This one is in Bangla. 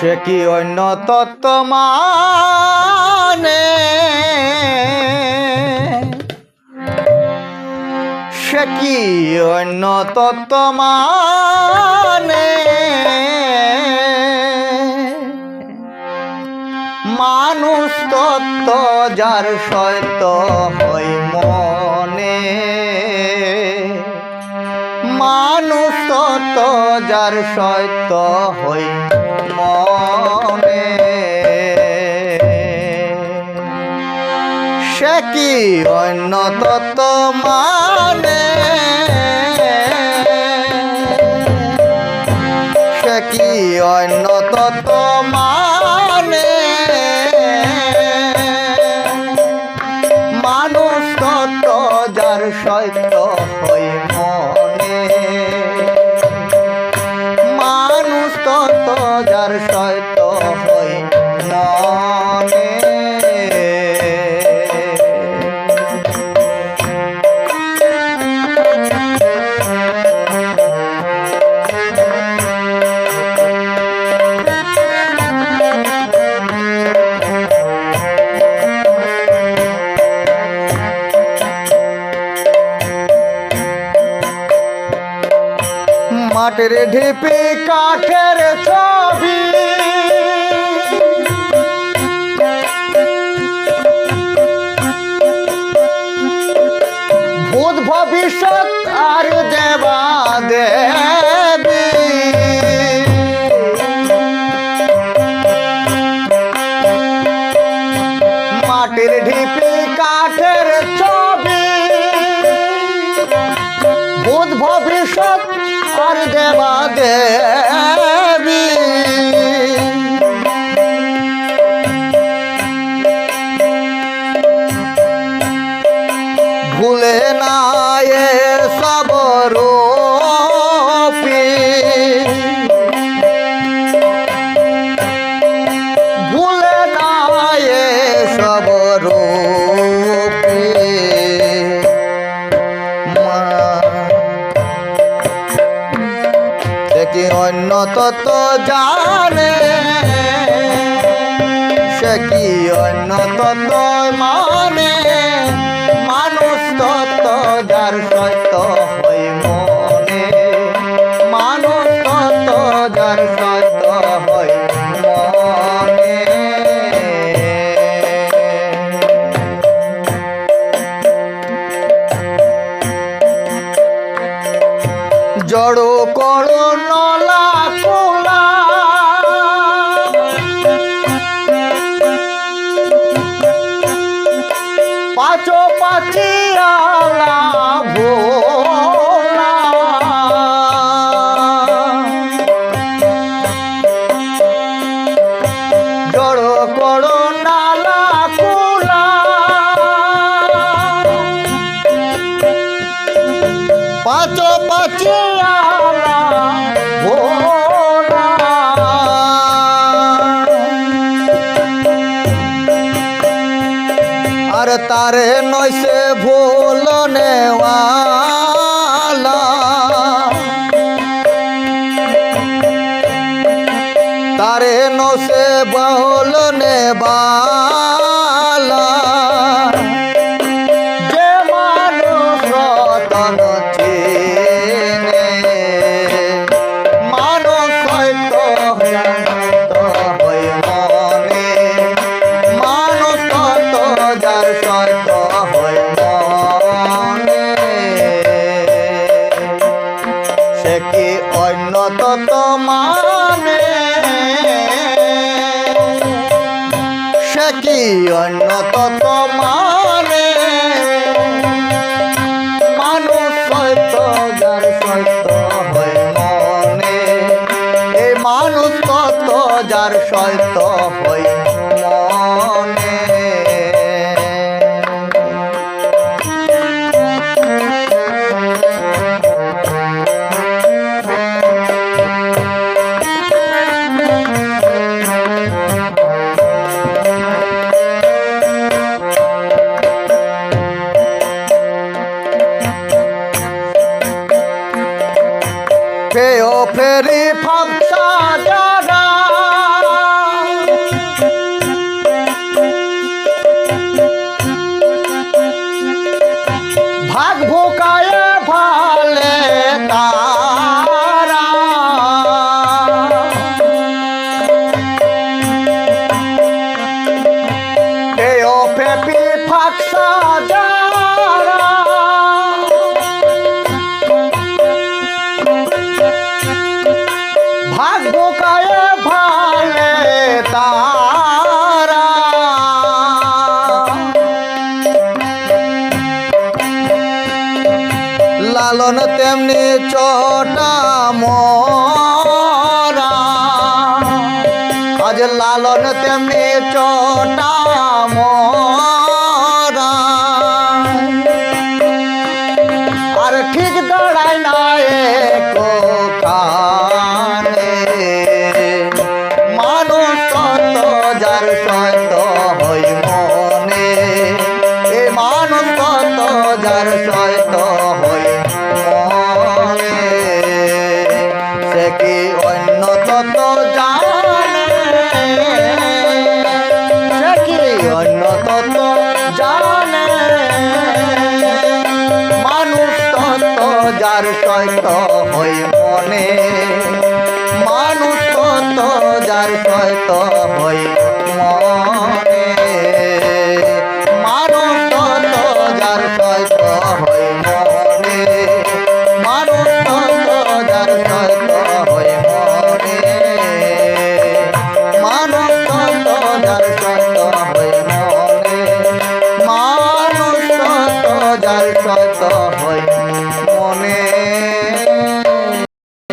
সে কি অন্য তত্ত্ব মানে, সে কি অন্য তত্ত্ব মানে, মানুষ তত্ত্ব যার সত্য হয় মনে, মানুষ তত্ত্ব যার সত্য হয় মনে, সে কি অন্য তত্ত্ব মানে, সে কি অন্য তত্ত্ব মানে, মানুষ তত্ত্ব যার সত্য হয় মনে, মানুষ তত্ত্ব যার সত্য হয় মনে। মাটির ঢিপি কাঠের ছবি, ভূত ভবিষ্যৎ আর দেবা দেবী, মাটির ঢিপি কাঠের ছবি, ভূত ভবিষ্যৎ আর দেবা দেবী, ভুলে না এ সব রূপী, ভুলে না এ সব রূপী, কি অন্য তত্ত্ব জানে, সে কি অন্য তত্ত্ব মানে, মানুষ তত্ত্ব যার সত্য হয় মনে, মানুষ তত্ত্ব যার সত্য হয় মনে। জড় করো নলা কোলা, পাচো পাচিয়ালা ভোলা, জড় করো নালা কোলা, পাচো পাচিয়ালা ভোলা, আর তারে নইসে ভুল নেওয়ালা, তারে নসে ভুল নেওয়ালা, যে মানুষ রতন চিনে, মানুষ সত্য হয় মনে, মানুষ তত্ত্ব যার সত্য হয় মনে, সে কি অন্য তত্ত্ব মানে, সে কি অন্য তত্ত্ব মানে, মানুষ সত্য যার সত্য হয় মনে, এই মানুষ তত্ত্ব যার সত্য হয় মনে। ফেরি ফাঁকসা যারা লালন তেমনি চটা মরা, আজ লালন তেমনি চটা মরা, আর ঠিক দাঁড়ায় না কানে। মানুষ কত যার সত্য হই মনে, এ মানুষ কত যার সত্য হই মনে, সে কি অন্য তত্ত্ব জানে, সে কি অন্য তত্ত্ব জানে। মানুষ তত্ত্ব যার সত্য হই মনে, মানুষ তত্ত্ব যার সত্য হই মনে, মানুষ তত্ত্ব যার সত্য হই মনে, মানুষ